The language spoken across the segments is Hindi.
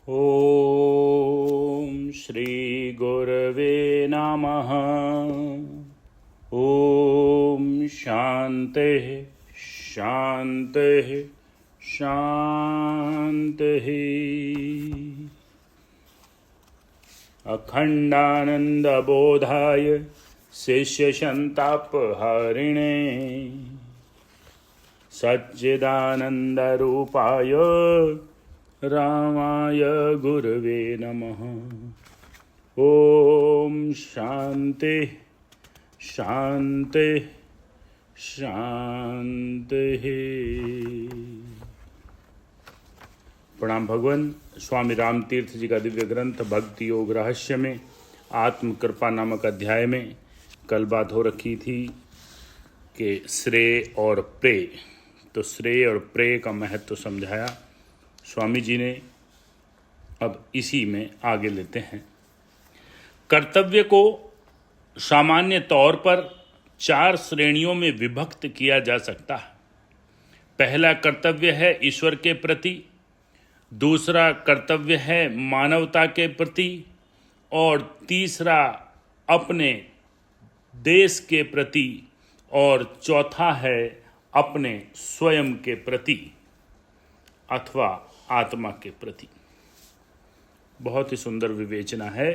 ॐ श्री गुरवे नमः। ॐ शान्तिः शान्तिः शान्तिः। अखण्डानन्दबोधाय शिष्यसन्तापहारिणे सच्चिदानन्दरूपाय रामाय गुरवे नमः। ॐ शान्ति शान्ति शान्तिः। प्रणाम भगवान। स्वामी राम तीर्थ जी का दिव्य ग्रंथ भक्ति योग रहस्य में आत्म कृपा नामक अध्याय में कल बात हो रखी थी कि श्रेय और प्रेय। तो श्रेय और प्रेय का महत्व समझाया स्वामी जी ने। अब इसी में आगे लेते हैं। कर्तव्य को सामान्य तौर पर 4 श्रेणियों में विभक्त किया जा सकता है। पहला कर्तव्य है ईश्वर के प्रति, दूसरा कर्तव्य है मानवता के प्रति, और तीसरा अपने देश के प्रति, और चौथा है अपने स्वयं के प्रति अथवा आत्मा के प्रति। बहुत ही सुंदर विवेचना है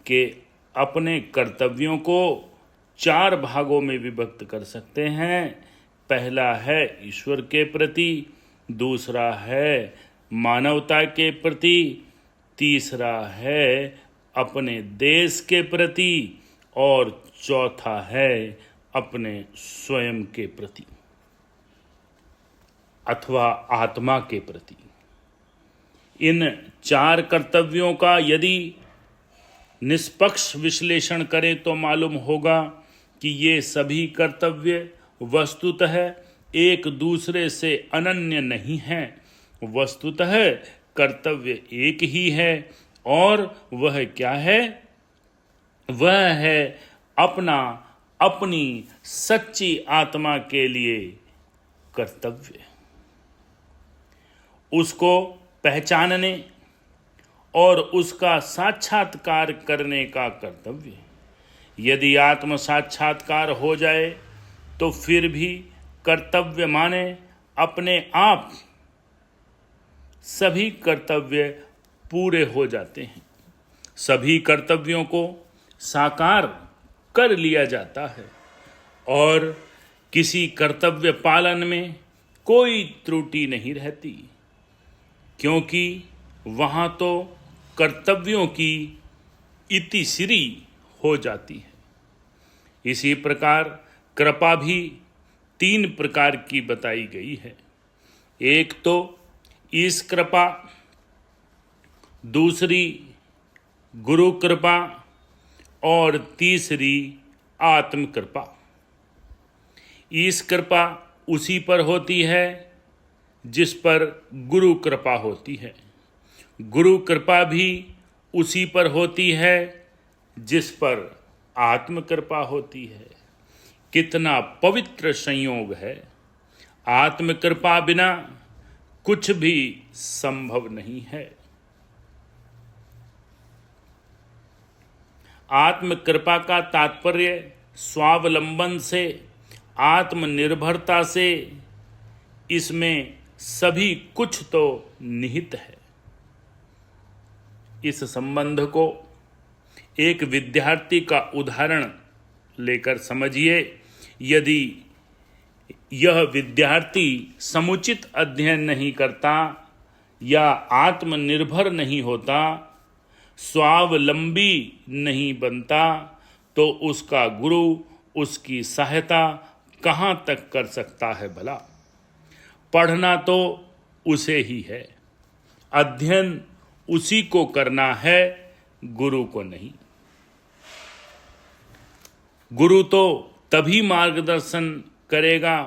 कि अपने कर्तव्यों को 4 भागों में विभक्त कर सकते हैं। पहला है ईश्वर के प्रति, दूसरा है मानवता के प्रति, तीसरा है अपने देश के प्रति, और चौथा है अपने स्वयं के प्रति अथवा आत्मा के प्रति। इन 4 कर्तव्यों का यदि निष्पक्ष विश्लेषण करें तो मालूम होगा कि ये सभी कर्तव्य वस्तुतः एक दूसरे से अनन्य नहीं हैं। वस्तुतः कर्तव्य एक ही है, और वह क्या है? वह है अपनी सच्ची आत्मा के लिए कर्तव्य, उसको पहचानने और उसका साक्षात्कार करने का कर्तव्य। यदि आत्म साक्षात्कार हो जाए तो फिर भी कर्तव्य माने अपने आप सभी कर्तव्य पूरे हो जाते हैं। सभी कर्तव्यों को साकार कर लिया जाता है और किसी कर्तव्य पालन में कोई त्रुटि नहीं रहती, क्योंकि वहाँ तो कर्तव्यों की इतिश्री हो जाती है। इसी प्रकार कृपा भी 3 प्रकार की बताई गई है। एक तो ईश कृपा, दूसरी गुरु कृपा, और तीसरी आत्म कृपा। ईश कृपा उसी पर होती है जिस पर गुरु कृपा होती है। गुरु कृपा भी उसी पर होती है जिस पर आत्म कृपा होती है। कितना पवित्र संयोग है! आत्म कृपा बिना कुछ भी संभव नहीं है। आत्म कृपा का तात्पर्य स्वावलंबन से, आत्मनिर्भरता से, इसमें सभी कुछ तो निहित है। इस संबंध को एक विद्यार्थी का उदाहरण लेकर समझिए। यदि यह विद्यार्थी समुचित अध्ययन नहीं करता या आत्मनिर्भर नहीं होता, स्वावलंबी नहीं बनता, तो उसका गुरु उसकी सहायता कहाँ तक कर सकता है भला? पढ़ना तो उसे ही है, अध्ययन उसी को करना है, गुरु को नहीं। गुरु तो तभी मार्गदर्शन करेगा,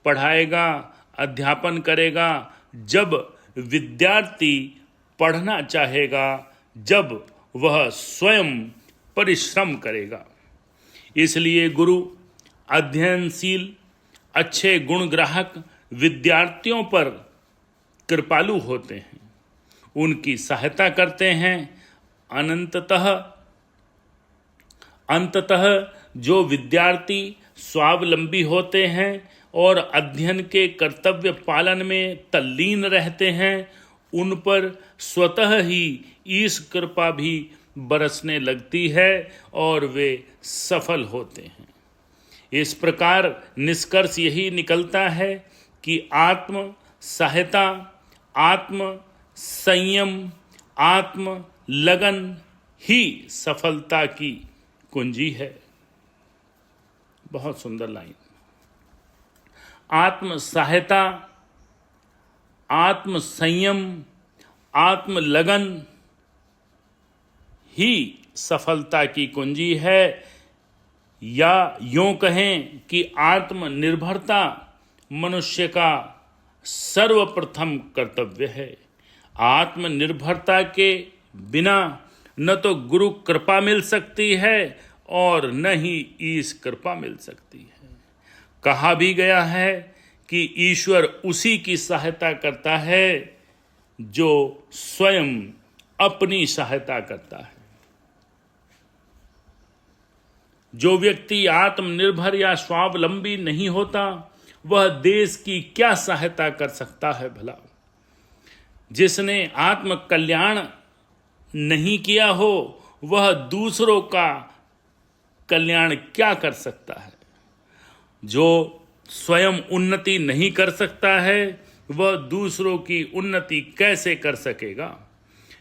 पढ़ाएगा, अध्यापन करेगा जब विद्यार्थी पढ़ना चाहेगा, जब वह स्वयं परिश्रम करेगा। इसलिए गुरु अध्ययनशील, अच्छे गुण ग्राहक विद्यार्थियों पर कृपालु होते हैं। उनकी सहायता करते हैं। अंततः जो विद्यार्थी स्वावलंबी होते हैं और अध्ययन के कर्तव्य पालन में तल्लीन रहते हैं, उन पर स्वतः ही ईश कृपा भी बरसने लगती है और वे सफल होते हैं। इस प्रकार निष्कर्ष यही निकलता है कि आत्म सहायता, आत्म संयम, आत्म लगन ही सफलता की कुंजी है। बहुत सुंदर लाइन। आत्म सहायता, आत्म संयम, आत्म लगन ही सफलता की कुंजी है, या यूं कहें कि आत्मनिर्भरता मनुष्य का सर्वप्रथम कर्तव्य है। आत्मनिर्भरता के बिना न तो गुरु कृपा मिल सकती है और न ही ईश कृपा मिल सकती है। कहा भी गया है कि ईश्वर उसी की सहायता करता है जो स्वयं अपनी सहायता करता है। जो व्यक्ति आत्मनिर्भर या स्वावलंबी नहीं होता, वह देश की क्या सहायता कर सकता है भला? जिसने आत्म कल्याण नहीं किया हो, वह दूसरों का कल्याण क्या कर सकता है? जो स्वयं उन्नति नहीं कर सकता है, वह दूसरों की उन्नति कैसे कर सकेगा?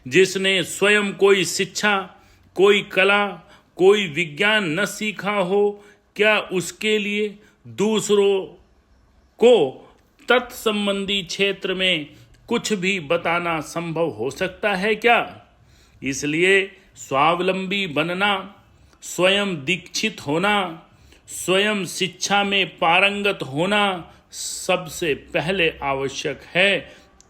जिसने स्वयं कोई शिक्षा, कोई कला, कोई विज्ञान न सीखा हो, क्या उसके लिए दूसरों को तत्संबंधी क्षेत्र में कुछ भी बताना संभव हो सकता है क्या? इसलिए स्वावलंबी बनना, स्वयं दीक्षित होना, स्वयं शिक्षा में पारंगत होना सबसे पहले आवश्यक है।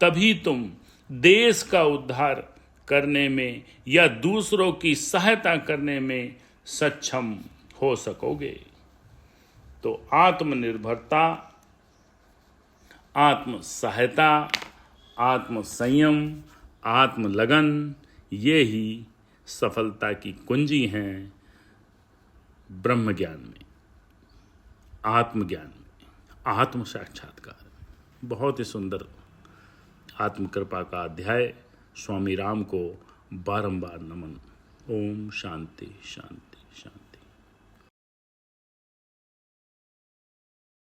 तभी तुम देश का उद्धार करने में या दूसरों की सहायता करने में सक्षम हो सकोगे। तो आत्मनिर्भरता, आत्म सहायता, आत्म संयम, आत्म लगन, ये ही सफलता की कुंजी हैं ब्रह्म ज्ञान में, आत्मज्ञान में, आत्म साक्षात्कार। बहुत ही सुंदर आत्म कृपा का अध्याय। स्वामी राम को बारंबार नमन। ओम शांति शांति शांति।